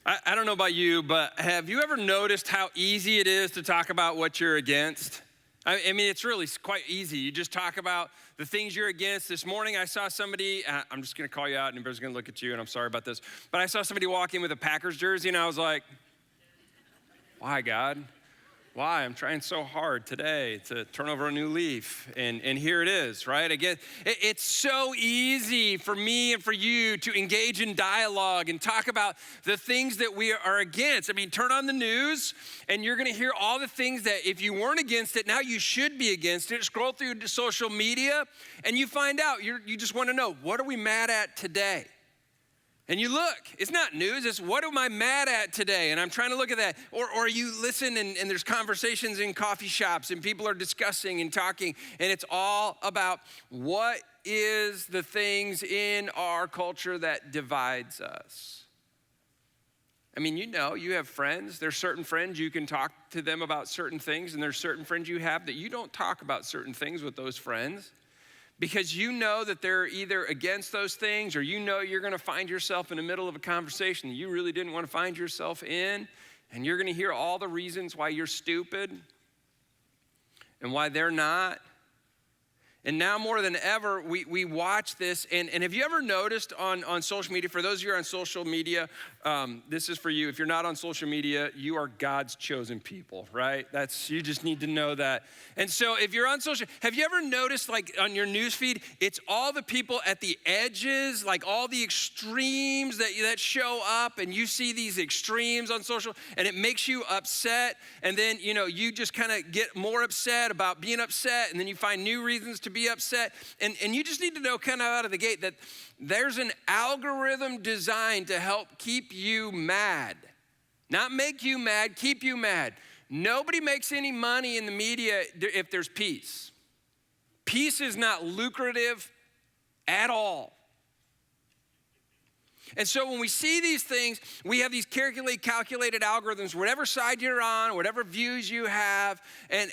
I don't know about you, but have you ever noticed how easy it is to talk about what you're against? I mean, it's really quite easy. You just talk about the things you're against. This morning, I saw somebody, I'm just going to call you out, and everybody's going to look at you, and I'm sorry about this, but I saw somebody walk in with a Packers jersey, and I was like, why, God? Why? I'm trying so hard today to turn over a new leaf, and here it is, right? Again, it's so easy for me and for you to engage in dialogue and talk about the things that we are against. I mean, turn on the news, and you're gonna hear all the things that if you weren't against it, now you should be against it. Scroll through social media, and you find out, you just wanna know, what are we mad at today? And you look, it's not news, it's what am I mad at today? And I'm trying to look at that. Or you listen and there's conversations in coffee shops and people are discussing and talking, and it's all about what is the things in our culture that divides us. I mean, you have friends. There's certain friends you can talk to them about certain things, and there's certain friends you have that you don't talk about certain things with those friends. Because you know that they're either against those things, or you're gonna find yourself in the middle of a conversation that you really didn't wanna find yourself in, and you're gonna hear all the reasons why you're stupid and why they're not. And now more than ever, we watch this, and have you ever noticed on social media, for those of you who are on social media, this is for you. If you're not on social media, you are God's chosen people, right? You just need to know that. And so if you're on social, have you ever noticed like on your news feed, it's all the people at the edges, like all the extremes that show up, and you see these extremes on social, and it makes you upset, and then you just kind of get more upset about being upset, and then you find new reasons to be upset, and you just need to know kind of out of the gate that there's an algorithm designed to help keep you mad. Not make you mad, keep you mad. Nobody makes any money in the media if there's peace. Peace is not lucrative at all. And so when we see these things, we have these calculated algorithms, whatever side you're on, whatever views you have. And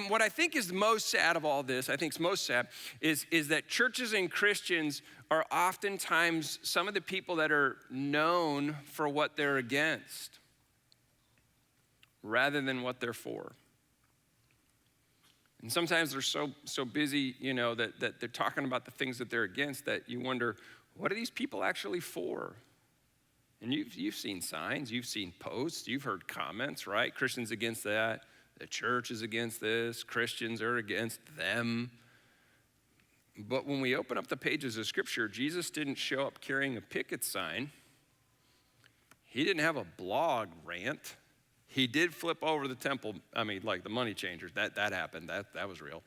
what I think is most sad of all this, is that churches and Christians are oftentimes some of the people that are known for what they're against rather than what they're for. And sometimes they're so busy, that they're talking about the things that they're against that you wonder, what are these people actually for? And you've seen signs, you've seen posts, you've heard comments, right? Christians against that, the church is against this, Christians are against them. But when we open up the pages of Scripture, Jesus didn't show up carrying a picket sign. He didn't have a blog rant. He did flip over the temple, like the money changers, that happened, that was real.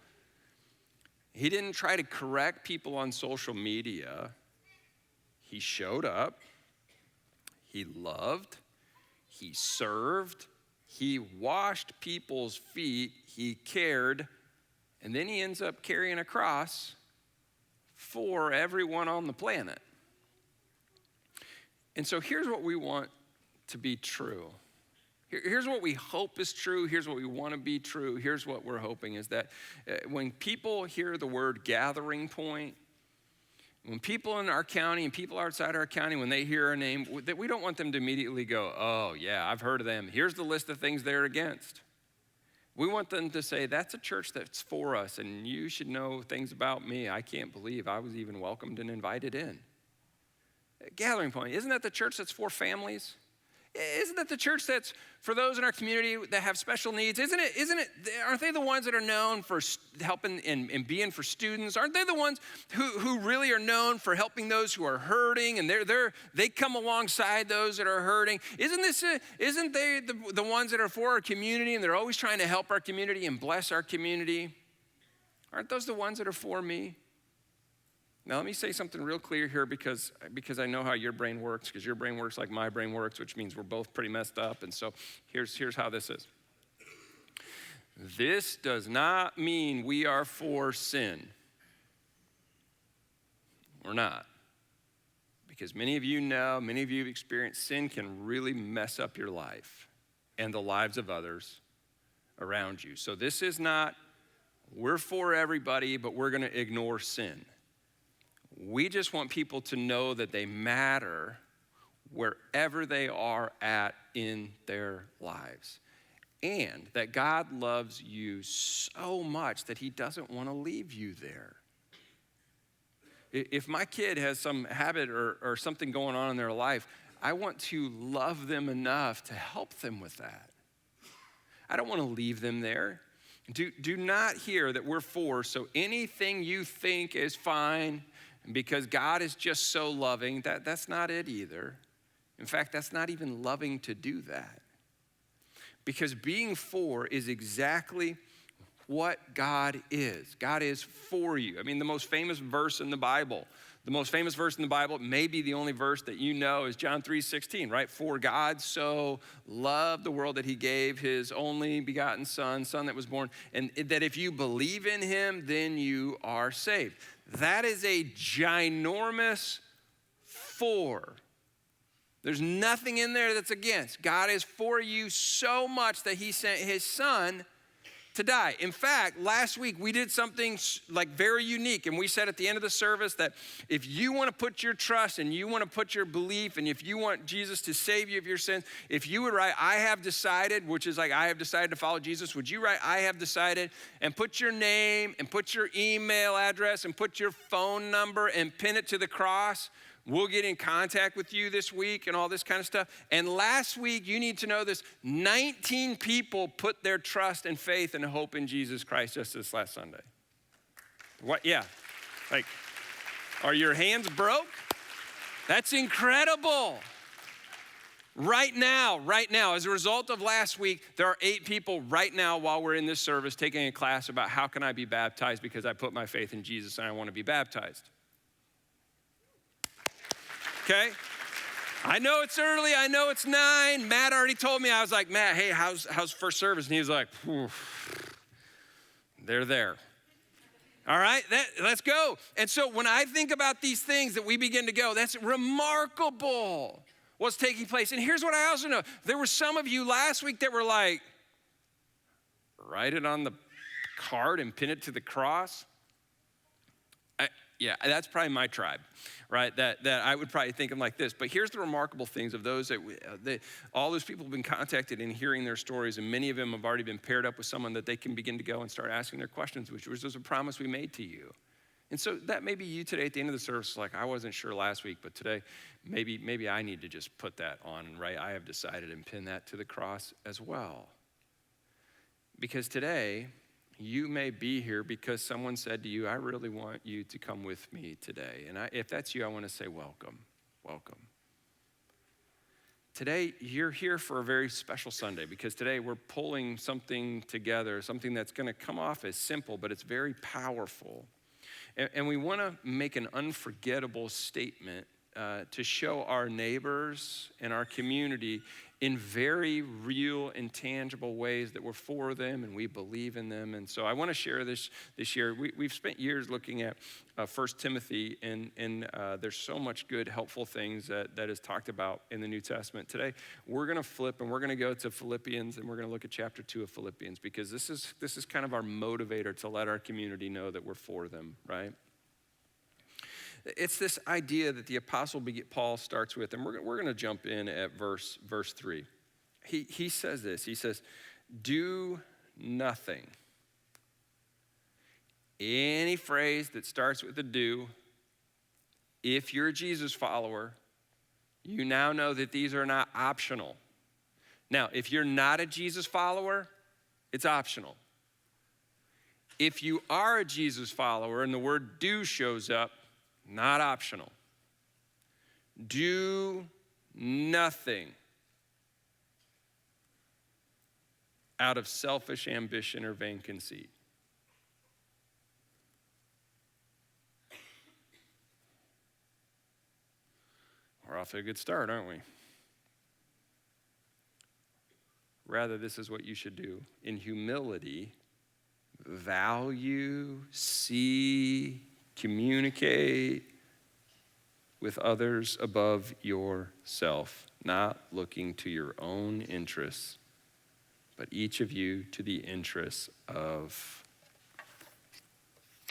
He didn't try to correct people on social media. He showed up, he loved, he served, he washed people's feet, he cared, and then he ends up carrying a cross for everyone on the planet. And so here's what we want to be true. Here's what we hope is true. Here's what we want to be true. Here's what we're hoping is that when people hear the word gathering point, when people in our county and people outside our county, when they hear our name, that we don't want them to immediately go, oh yeah, I've heard of them. Here's the list of things they're against. We want them to say, that's a church that's for us, and you should know things about me. I can't believe I was even welcomed and invited in. Gathering Point, isn't that the church that's for families? Isn't that the church that's for those in our community that have special needs? Aren't they the ones that are known for helping and being for students? Aren't they the ones who really are known for helping those who are hurting, and they come alongside those that are hurting? Isn't they the ones that are for our community, and they're always trying to help our community and bless our community? Aren't those the ones that are for me? Now, let me say something real clear here because I know how your brain works, because your brain works like my brain works, which means we're both pretty messed up. And so here's how this is. This does not mean we are for sin. We're not. Because many of you have experienced sin can really mess up your life and the lives of others around you. So this is not, we're for everybody, but we're going to ignore sin. We just want people to know that they matter wherever they are at in their lives. And that God loves you so much that he doesn't want to leave you there. If my kid has some habit or something going on in their life, I want to love them enough to help them with that. I don't want to leave them there. Do not hear that we're for, so anything you think is fine because God is just so loving. That's not it either. In fact, that's not even loving to do that. Because being for is exactly what God is. God is for you. I mean, the most famous verse in the Bible, may be the only verse that you know, is John 3:16, right? For God so loved the world that he gave his only begotten son that was born, and that if you believe in him, then you are saved. That is a ginormous for. There's nothing in there that's against. God is for you so much that he sent his son to die. In fact, last week we did something like very unique, and we said at the end of the service that if you want to put your trust and you want to put your belief, and if you want Jesus to save you of your sins, if you would write, I have decided, which is like, I have decided to follow Jesus, would you write, I have decided, and put your name and put your email address and put your phone number and pin it to the cross? We'll get in contact with you this week and all this kind of stuff. And last week, you need to know this, 19 people put their trust and faith and hope in Jesus Christ just this last Sunday. What? Yeah. Like, are your hands broke? That's incredible. Right now, as a result of last week, there are 8 people right now while we're in this service taking a class about how can I be baptized because I put my faith in Jesus and I want to be baptized. Okay? I know it's early. I know it's 9. Matt already told me. I was like, Matt, hey, how's first service? And he was like, they're there. All right, let's go. And so when I think about these things that we begin to go, that's remarkable what's taking place. And here's what I also know. There were some of you last week that were like, write it on the card and pin it to the cross. Yeah, that's probably my tribe, right? That I would probably think of like this. But here's the remarkable things of those that all those people have been contacted and hearing their stories, and many of them have already been paired up with someone that they can begin to go and start asking their questions, which was a promise we made to you. And so that may be you today at the end of the service, like, I wasn't sure last week, but today maybe I need to just put that on, right? I have decided and pin that to the cross as well. Because today, you may be here because someone said to you, I really want you to come with me today. And if that's you, I want to say welcome. Today, you're here for a very special Sunday because today we're pulling something together, something that's going to come off as simple, but it's very powerful. And we want to make an unforgettable statement to show our neighbors and our community in very real and tangible ways that we're for them and we believe in them. And so I want to share this year. We've spent years looking at 1 Timothy, and there's so much good, helpful things that is talked about in the New Testament. Today, we're going to flip and we're going to go to Philippians, and we're going to look at chapter 2 of Philippians, because this is kind of our motivator to let our community know that we're for them, right? It's this idea that the Apostle Paul starts with, and we're going to jump in at verse 3. He says this. He says, do nothing. Any phrase that starts with a do, if you're a Jesus follower, you now know that these are not optional. Now, if you're not a Jesus follower, it's optional. If you are a Jesus follower and the word do shows up, not optional. Do nothing out of selfish ambition or vain conceit. We're off to a good start, aren't we? Rather, this is what you should do. In humility, value, see, communicate with others above yourself, not looking to your own interests, but each of you to the interests of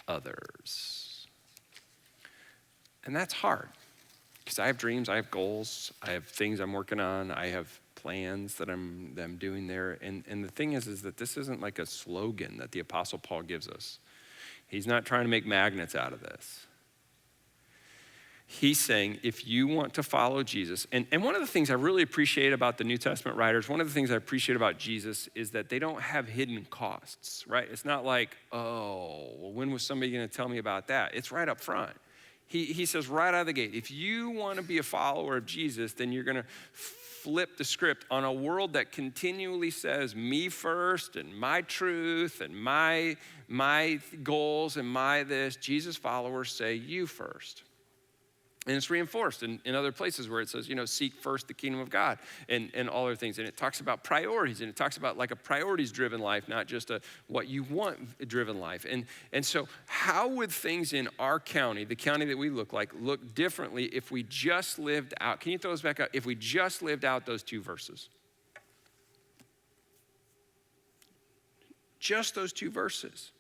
others. And that's hard. Because I have dreams, I have goals, I have things I'm working on, I have plans that I'm doing there. And the thing is that this isn't like a slogan that the Apostle Paul gives us. He's not trying to make magnets out of this. He's saying, if you want to follow Jesus, and one of the things I really appreciate about the New Testament writers, one of the things I appreciate about Jesus is that they don't have hidden costs, right? It's not like, oh, well, when was somebody gonna tell me about that? It's right up front. He says right out of the gate, if you wanna be a follower of Jesus, then you're gonna flip the script on a world that continually says me first and my truth and my goals and my this. Jesus followers say you first. And it's reinforced in other places where it says, seek first the kingdom of God and all other things. And it talks about priorities, and it talks about like a priorities-driven life, not just a what you want-driven life. And so how would things in our county, the county that we look differently if we just lived out, can you throw those back up? If we just lived out those two verses. Just those two verses.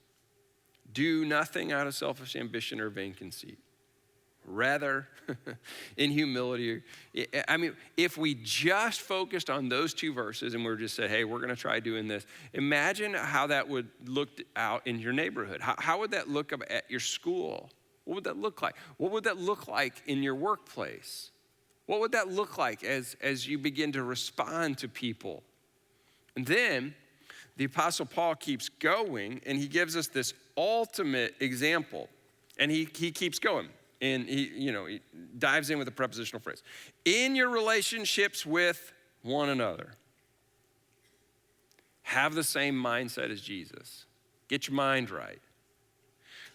Do nothing out of selfish ambition or vain conceit. Rather, in humility. I mean, if we just focused on those two verses and we just said, hey, we're going to try doing this, imagine how that would look out in your neighborhood. How would that look at your school? What would that look like? What would that look like in your workplace? What would that look like as you begin to respond to people? And then the Apostle Paul keeps going, and he gives us this ultimate example. And he keeps going. And he dives in with a prepositional phrase. In your relationships with one another, have the same mindset as Jesus. Get your mind right.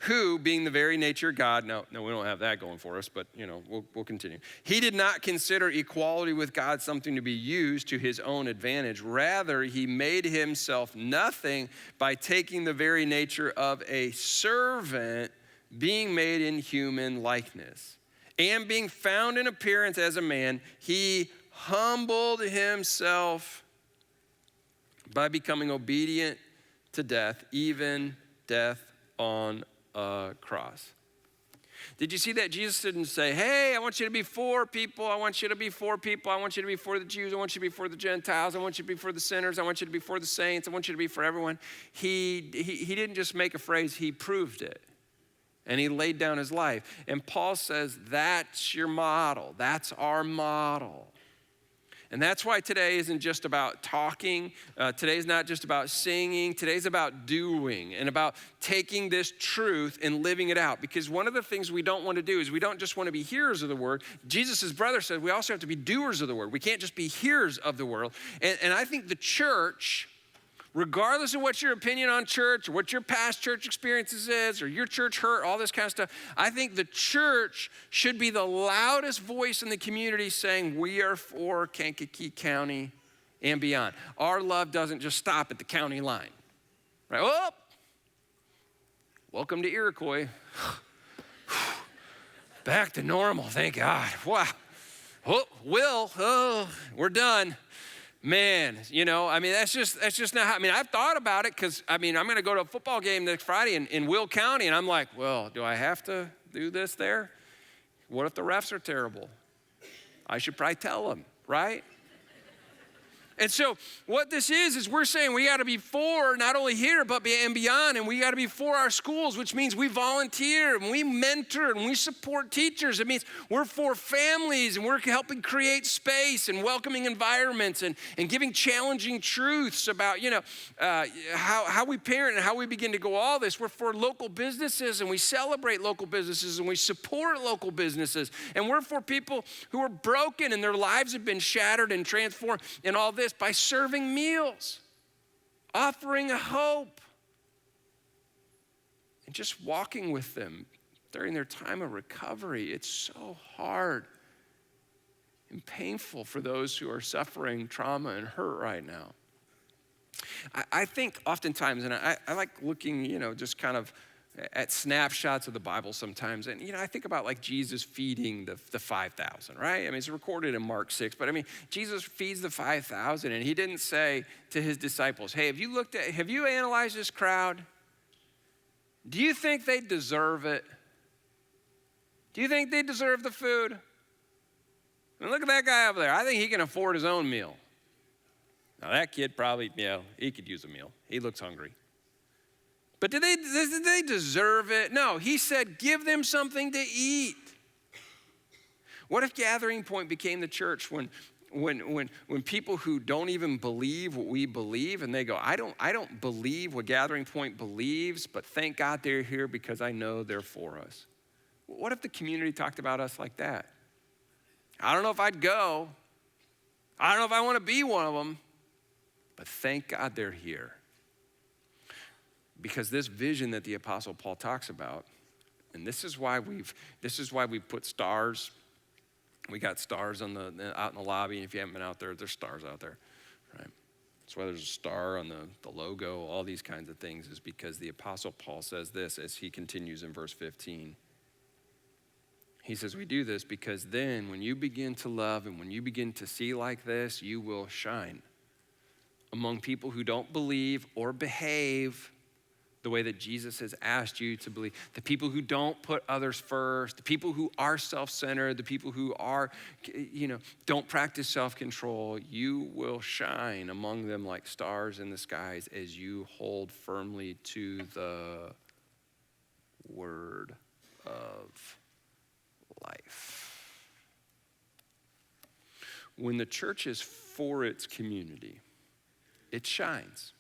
Who, being the very nature of God, no, we don't have that going for us, but we'll continue. He did not consider equality with God something to be used to his own advantage. Rather, he made himself nothing by taking the very nature of a servant, being made in human likeness. And being found in appearance as a man, he humbled himself by becoming obedient to death, even death on a cross. Did you see that? Jesus didn't say, hey, I want you to be for people. I want you to be for people. I want you to be for the Jews. I want you to be for the Gentiles. I want you to be for the sinners. I want you to be for the saints. I want you to be for everyone. He didn't just make a phrase, he proved it. And he laid down his life. And Paul says, that's your model. That's our model. And that's why today isn't just about talking. Today's not just about singing. Today's about doing and about taking this truth and living it out. Because one of the things we don't want to do is we don't just want to be hearers of the word. Jesus' brother said we also have to be doers of the word. We can't just be hearers of the word. And I think the church, regardless of what your opinion on church or what your past church experiences is or your church hurt, all this kind of stuff, I think the church should be the loudest voice in the community saying we are for Kankakee County and beyond. Our love doesn't just stop at the county line, right? Oh, welcome to Iroquois. Back to normal, thank God. Wow. We're done. Man, that's just not how, I've thought about it because, I'm going to go to a football game next Friday in Will County, and I'm like, well, do I have to do this there? What if the refs are terrible? I should probably tell them, right? And so what this is we're saying we got to be for not only here, but beyond, and we got to be for our schools, which means we volunteer and we mentor and we support teachers. It means we're for families and we're helping create space and welcoming environments and giving challenging truths about, how we parent and how we begin to go all this. We're for local businesses and we celebrate local businesses and we support local businesses. And we're for people who are broken and their lives have been shattered and transformed and all this by serving meals, offering a hope, and just walking with them during their time of recovery. It's so hard and painful for those who are suffering trauma and hurt right now. I think oftentimes, and I like looking, just kind of at snapshots of the Bible sometimes. And, I think about like Jesus feeding the 5,000, right? It's recorded in Mark 6, but Jesus feeds the 5,000 and he didn't say to his disciples, hey, have you analyzed this crowd? Do you think they deserve it? Do you think they deserve the food? And look at that guy over there. I think he can afford his own meal. Now that kid probably, he could use a meal. He looks hungry. But did they deserve it? No, he said, give them something to eat. What if Gathering Point became the church when people who don't even believe what we believe, and they go, I don't believe what Gathering Point believes, but thank God they're here because I know they're for us. What if the community talked about us like that? I don't know if I'd go. I don't know if I want to be one of them, but thank God they're here. Because this vision that the Apostle Paul talks about, and this is why we've put stars. We got stars out in the lobby. If you haven't been out there, there's stars out there, right? That's why there's a star on the logo, all these kinds of things, is because the Apostle Paul says this as he continues in verse 15. He says, we do this because then when you begin to love and when you begin to see like this, you will shine among people who don't believe or behave the way that Jesus has asked you to believe. The people who don't put others first, the people who are self-centered, the people who are, don't practice self-control, you will shine among them like stars in the skies as you hold firmly to the word of life. When the church is for its community, it shines.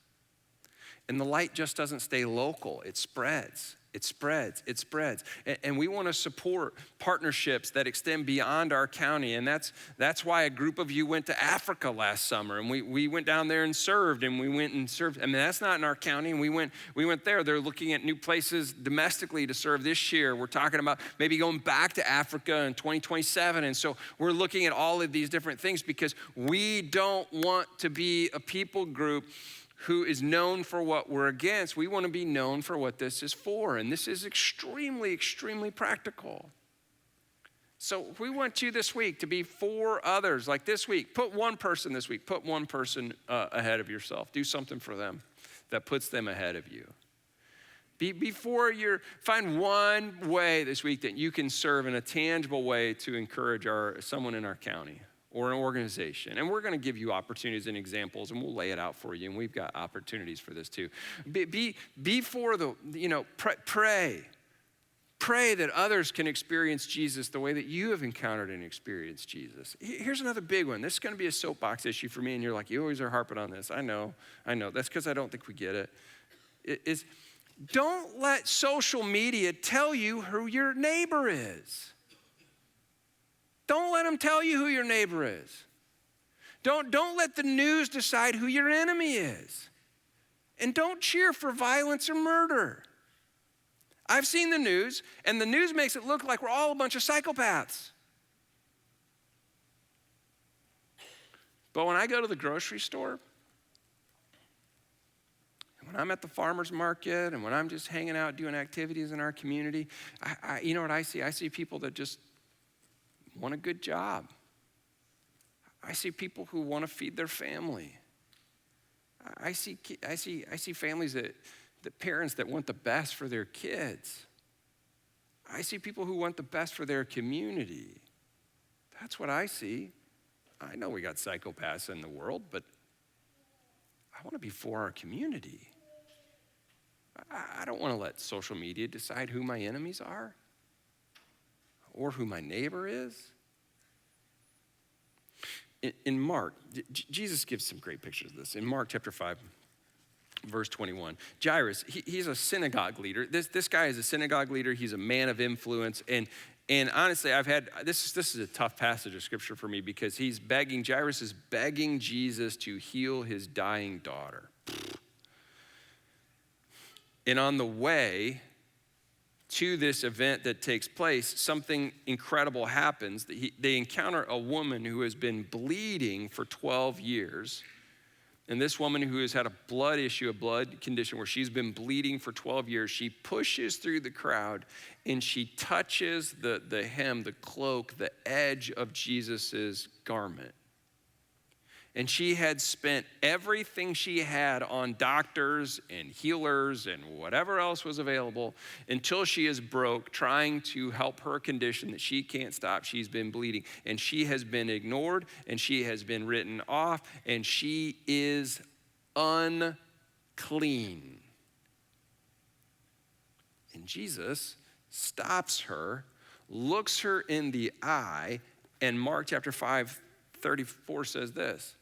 And the light just doesn't stay local. It spreads. It spreads. It spreads. And we want to support partnerships that extend beyond our county. And that's why a group of you went to Africa last summer. And we went down there and served. And we went and served. I mean, that's not in our county. And we went there. They're looking at new places domestically to serve this year. We're talking about maybe going back to Africa in 2027. And so we're looking at all of these different things because we don't want to be a people group who is known for what we're against. We want to be known for what this is for. And this is extremely, extremely practical. So we want you this week to be for others. Like this week, put one person this week. Put one person ahead of yourself. Do something for them that puts them ahead of you. Find one way this week that you can serve in a tangible way to encourage someone in our county or an organization. And we're going to give you opportunities and examples, and we'll lay it out for you. And we've got opportunities for this too. Be for pray. Pray that others can experience Jesus the way that you have encountered and experienced Jesus. Here's another big one. This is going to be a soapbox issue for me, and you're like, you always are harping on this. I know. That's because I don't think we get it. Don't let social media tell you who your neighbor is. Don't let them tell you who your neighbor is. Don't let the news decide who your enemy is. And don't cheer for violence or murder. I've seen the news, and the news makes it look like we're all a bunch of psychopaths. But when I go to the grocery store, and when I'm at the farmer's market, and when I'm just hanging out doing activities in our community, you know what I see? I see people that just want a good job. I see people who want to feed their family. I see families the parents that want the best for their kids. I see people who want the best for their community. That's what I see. I know we got psychopaths in the world, but I want to be for our community. I don't want to let social media decide who my enemies are or who my neighbor is. In Mark, Jesus gives some great pictures of this. In Mark chapter 5, verse 21, Jairus, he's a synagogue leader. This guy is a synagogue leader. He's a man of influence. And honestly, this is a tough passage of scripture for me because Jairus is begging Jesus to heal his dying daughter. And on the way to this event that takes place, something incredible happens. They encounter a woman who has been bleeding for 12 years. And this woman who has had a blood condition where she's been bleeding for 12 years, she pushes through the crowd and she touches the hem, the cloak, the edge of Jesus's garment. And she had spent everything she had on doctors and healers and whatever else was available until she is broke trying to help her condition that she can't stop. She's been bleeding and she has been ignored and she has been written off and she is unclean. And Jesus stops her, looks her in the eye, and Mark chapter 5:34 says this.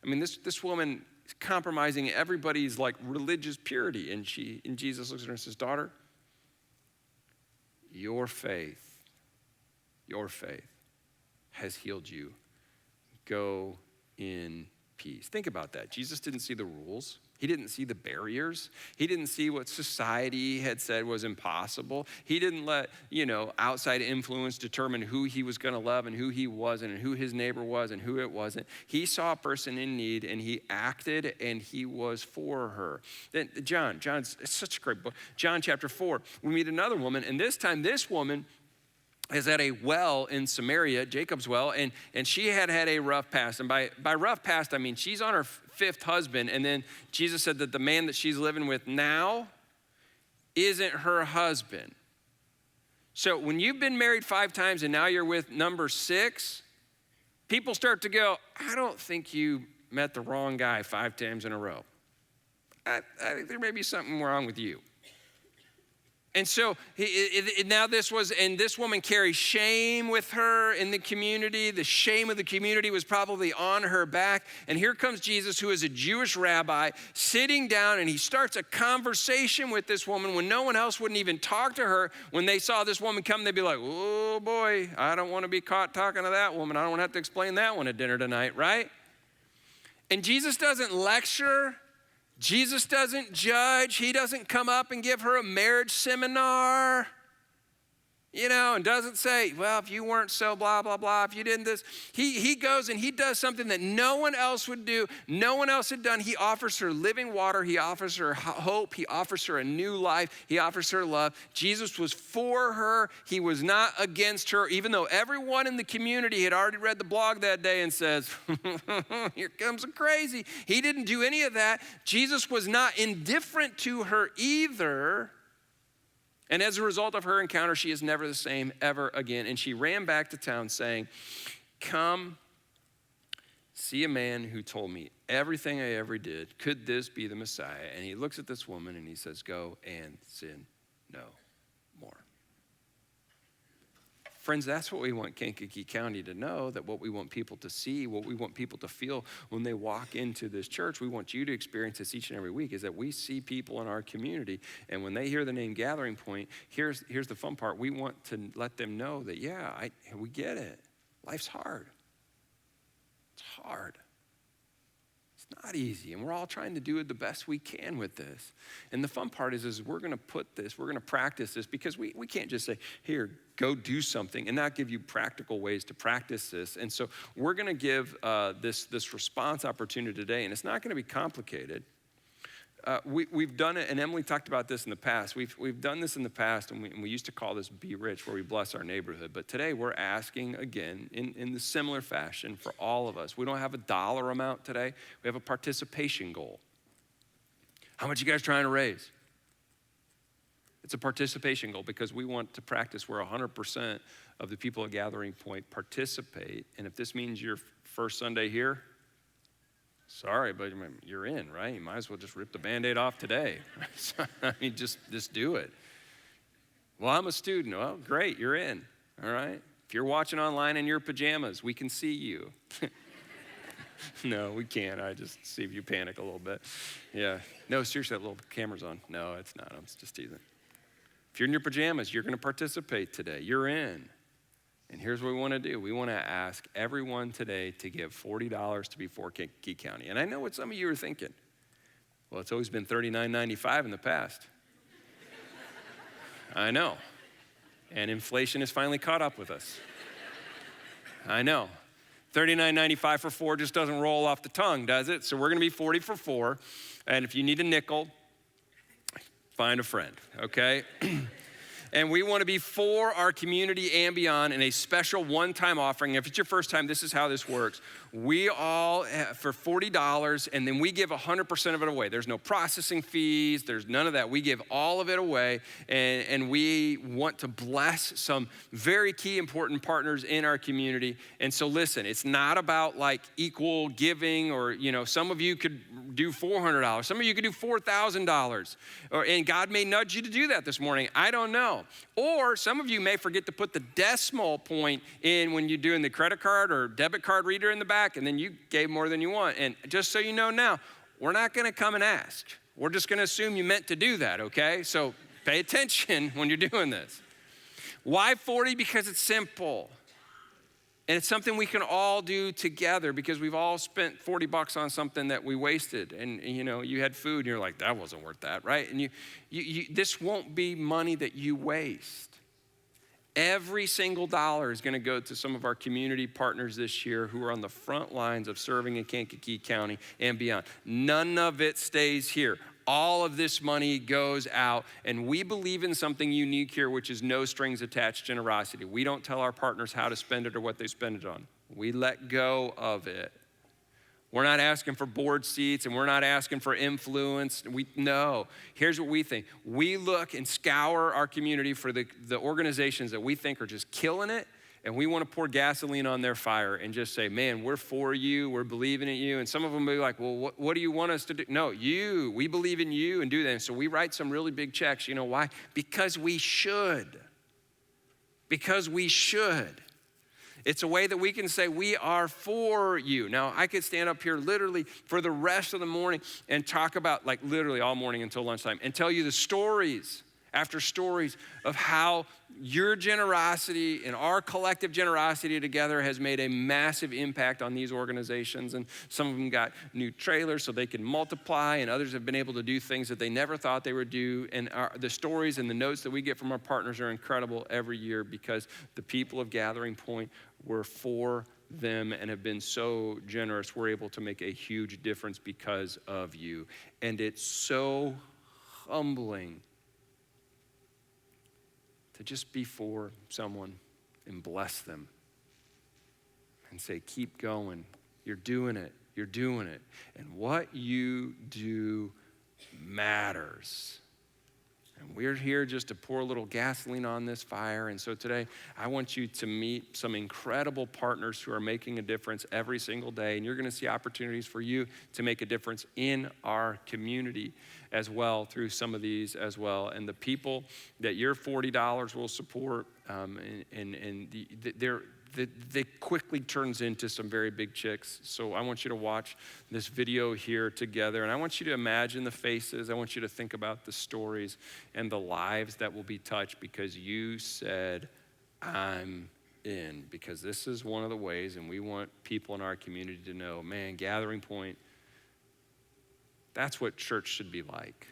I mean, this woman is compromising everybody's like religious purity. And Jesus looks at her and says, daughter, your faith has healed you. Go in peace. Think about that. Jesus didn't see the rules. He didn't see the barriers. He didn't see what society had said was impossible. He didn't let, outside influence determine who he was going to love and who he wasn't and who his neighbor was and who it wasn't. He saw a person in need and he acted and he was for her. Then John's such a great book. John chapter 4, we meet another woman, and this time this woman is at a well in Samaria, Jacob's well, and she had a rough past. And by rough past, I mean she's on her fifth husband, and then Jesus said that the man that she's living with now isn't her husband. So when you've been married 5 times and now you're with number 6, people start to go, I don't think you met the wrong guy 5 times in a row. I think there may be something wrong with you. And so this woman carries shame with her in the community. The shame of the community was probably on her back. And here comes Jesus, who is a Jewish rabbi, sitting down, and he starts a conversation with this woman when no one else wouldn't even talk to her. When they saw this woman come, they'd be like, oh boy, I don't want to be caught talking to that woman. I don't want to have to explain that one at dinner tonight, right? And Jesus doesn't lecture. Jesus doesn't judge. He doesn't come up and give her a marriage seminar, and doesn't say, well, if you weren't so blah, blah, blah, if you didn't this. He goes and he does something that no one else would do. No one else had done. He offers her living water. He offers her hope. He offers her a new life. He offers her love. Jesus was for her. He was not against her, even though everyone in the community had already read the blog that day and says, here comes a crazy. He didn't do any of that. Jesus was not indifferent to her either. And as a result of her encounter, she is never the same ever again. And she ran back to town saying, come see a man who told me everything I ever did. Could this be the Messiah? And he looks at this woman and he says, go and sin no more. Friends, that's what we want Kankakee County to know, that what we want people to see, what we want people to feel when they walk into this church, we want you to experience this each and every week, is that we see people in our community, and when they hear the name Gathering Point, here's the fun part. We want to let them know that, we get it. Life's hard. It's hard. It's not easy, and we're all trying to do it the best we can with this. And the fun part is we're going to practice this, because we can't just say, here, go do something, and not give you practical ways to practice this. And so we're going to give this response opportunity today, and it's not going to be complicated. We've done it, and Emily talked about this in the past. We've done this in the past, and we used to call this Be Rich, where we bless our neighborhood. But today we're asking again in the similar fashion for all of us. We don't have a dollar amount today. We have a participation goal. How much you guys trying to raise? It's a participation goal, because we want to practice where 100% of the people at Gathering Point participate. And if this means your first Sunday here, sorry, but you're in, right? You might as well just rip the Band-Aid off today. Just do it. Well, I'm a student. Well, great, you're in, all right? If you're watching online in your pajamas, we can see you. No, we can't. I just see if you panic a little bit. Yeah. No, seriously, that little camera's on. No, it's not. I'm just teasing. If you're in your pajamas, you're going to participate today. You're in. And here's what we want to do. We want to ask everyone today to give $40 to be FOR Kankakee County. And I know what some of you are thinking. Well, it's always been $39.95 in the past. I know. And inflation has finally caught up with us. I know. $39.95 for 4 just doesn't roll off the tongue, does it? So we're going to be 40 for 4. And if you need a nickel, find a friend, okay? And we want to be for our community and beyond in a special one-time offering. If it's your first time, this is how this works. We all, for $40, and then we give 100% of it away. There's no processing fees. There's none of that. We give all of it away, and we want to bless some very key important partners in our community. And so listen, it's not about like equal giving or, some of you could do $400. Some of you could do $4,000. And God may nudge you to do that this morning. I don't know. Or some of you may forget to put the decimal point in when you're doing the credit card or debit card reader in the back, and then you gave more than you want. And just so you know now, we're not gonna come and ask. We're just gonna assume you meant to do that, okay? So pay attention when you're doing this. Why 40? Because it's simple. And it's something we can all do together because we've all spent $40 on something that we wasted. And you had food and you're like, that wasn't worth that, right? And this won't be money that you waste. Every single dollar is gonna go to some of our community partners this year who are on the front lines of serving in Kankakee County and beyond. None of it stays here. All of this money goes out, and we believe in something unique here, which is no strings attached generosity. We don't tell our partners how to spend it or what they spend it on. We let go of it. We're not asking for board seats, and we're not asking for influence. No, here's what we think. We look and scour our community for the organizations that we think are just killing it, and we want to pour gasoline on their fire and just say, man, we're for you, we're believing in you. And some of them will be like, well, what do you want us to do? No, we believe in you and do that. And so we write some really big checks. You know why? Because we should. Because we should. It's a way that we can say we are for you. Now, I could stand up here literally for the rest of the morning and talk about, like literally all morning until lunchtime, and tell you the stories after stories of how your generosity and our collective generosity together has made a massive impact on these organizations. And some of them got new trailers so they can multiply, and others have been able to do things that they never thought they would do. And the stories and the notes that we get from our partners are incredible every year because the people of Gathering Point were for them and have been so generous. We're able to make a huge difference because of you. And it's so humbling to just be for someone and bless them and say, keep going. You're doing it. You're doing it. And what you do matters. And we're here just to pour a little gasoline on this fire. And so today, I want you to meet some incredible partners who are making a difference every single day. And you're gonna see opportunities for you to make a difference in our community as well through some of these as well. And the people that your $40 will support, they quickly turns into some very big chicks. So I want you to watch this video here together. And I want you to imagine the faces. I want you to think about the stories and the lives that will be touched because you said, I'm in. Because this is one of the ways, and we want people in our community to know, man, Gathering Point, that's what church should be like.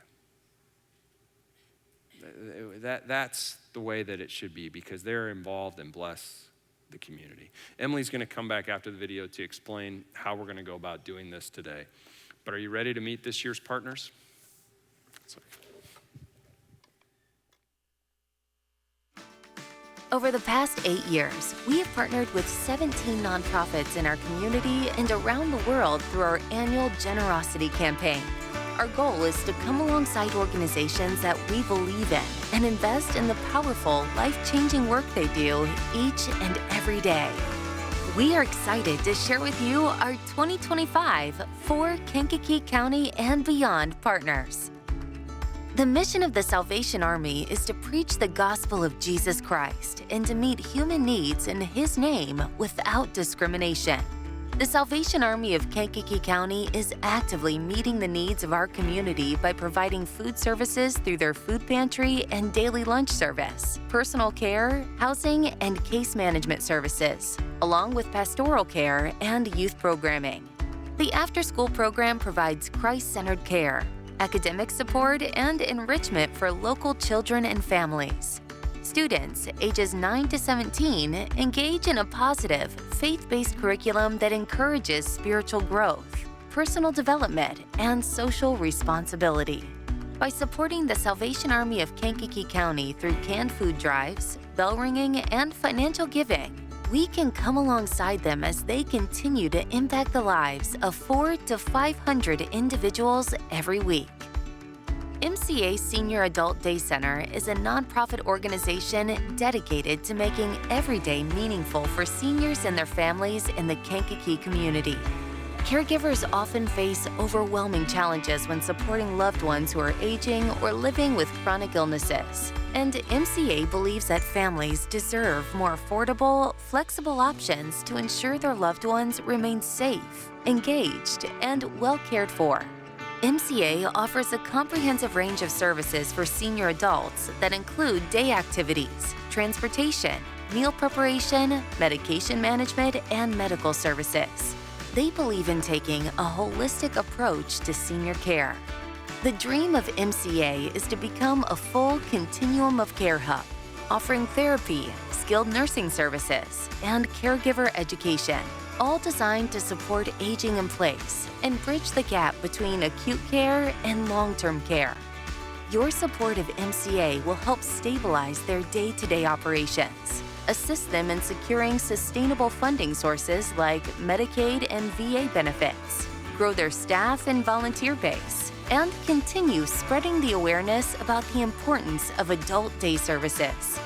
That's the way that it should be because they're involved and bless the community. Emily's gonna come back after the video to explain how we're gonna go about doing this today. But are you ready to meet this year's partners? Over the past 8 years, we have partnered with 17 nonprofits in our community and around the world through our annual generosity campaign. Our goal is to come alongside organizations that we believe in and invest in the powerful, life-changing work they do each and every day. We are excited to share with you our 2025 FOR Kankakee County and Beyond partners. The mission of the Salvation Army is to preach the gospel of Jesus Christ and to meet human needs in His name without discrimination. The Salvation Army of Kankakee County is actively meeting the needs of our community by providing food services through their food pantry and daily lunch service, personal care, housing, and case management services, along with pastoral care and youth programming. The after-school program provides Christ-centered care, academic support, and enrichment for local children and families. Students ages 9 to 17 engage in a positive, faith-based curriculum that encourages spiritual growth, personal development, and social responsibility. By supporting the Salvation Army of Kankakee County through canned food drives, bell ringing, and financial giving, we can come alongside them as they continue to impact the lives of 400 to 500 individuals every week. MCA Senior Adult Day Center is a nonprofit organization dedicated to making every day meaningful for seniors and their families in the Kankakee community. Caregivers often face overwhelming challenges when supporting loved ones who are aging or living with chronic illnesses. And MCA believes that families deserve more affordable, flexible options to ensure their loved ones remain safe, engaged, and well cared for. MCA offers a comprehensive range of services for senior adults that include day activities, transportation, meal preparation, medication management, and medical services. They believe in taking a holistic approach to senior care. The dream of MCA is to become a full continuum of care hub, offering therapy, skilled nursing services, and caregiver education, all designed to support aging in place and bridge the gap between acute care and long-term care. Your support of MCA will help stabilize their day-to-day operations, assist them in securing sustainable funding sources like Medicaid and VA benefits, grow their staff and volunteer base, and continue spreading the awareness about the importance of adult day services.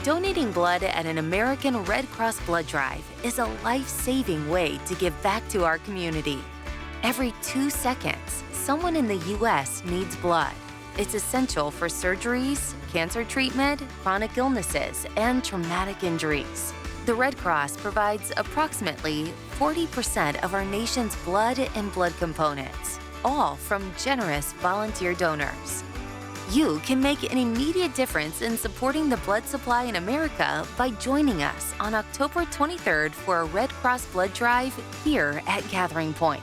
Donating blood at an American Red Cross blood drive is a life-saving way to give back to our community. Every 2 seconds, someone in the U.S. needs blood. It's essential for surgeries, cancer treatment, chronic illnesses, and traumatic injuries. The Red Cross provides approximately 40% of our nation's blood and blood components, all from generous volunteer donors. You can make an immediate difference in supporting the blood supply in America by joining us on October 23rd for a Red Cross blood drive here at GatheringPoint.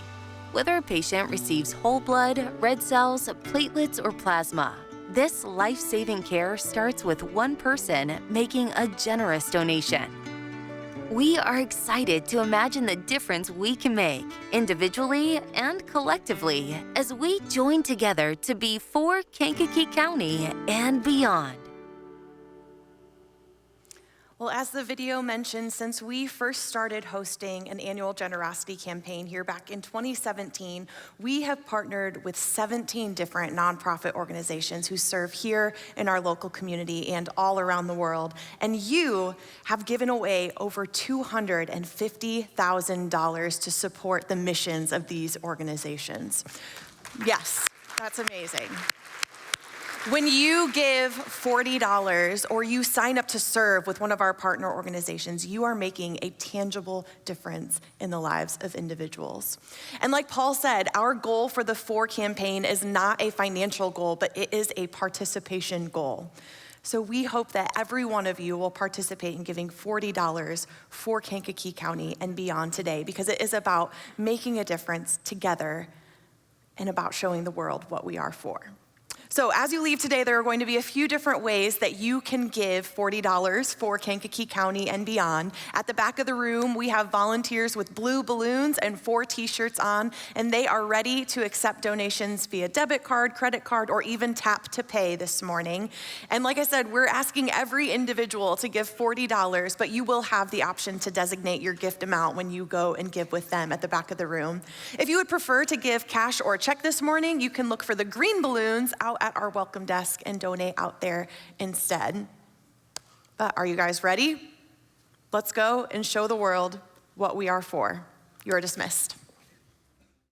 Whether a patient receives whole blood, red cells, platelets, or plasma, this life-saving care starts with one person making a generous donation. We are excited to imagine the difference we can make, individually and collectively, as we join together to be FOR Kankakee County and beyond. Well, as the video mentioned, since we first started hosting an annual generosity campaign here back in 2017, we have partnered with 17 different nonprofit organizations who serve here in our local community and all around the world. And you have given away over $250,000 to support the missions of these organizations. Yes, that's amazing. When you give $40 or you sign up to serve with one of our partner organizations, you are making a tangible difference in the lives of individuals. And like Paul said, our goal for the FOR campaign is not a financial goal, but it is a participation goal. So we hope that every one of you will participate in giving $40 for Kankakee County and beyond today, because it is about making a difference together and about showing the world what we are for. So as you leave today, there are going to be a few different ways that you can give $40 for Kankakee County and beyond. At the back of the room, we have volunteers with blue balloons and 4 t-shirts on, and they are ready to accept donations via debit card, credit card, or even tap to pay this morning. And like I said, we're asking every individual to give $40, but you will have the option to designate your gift amount when you go and give with them at the back of the room. If you would prefer to give cash or check this morning, you can look for the green balloons out at our welcome desk and donate out there instead. But are you guys ready? Let's go and show the world what we are for. You are dismissed.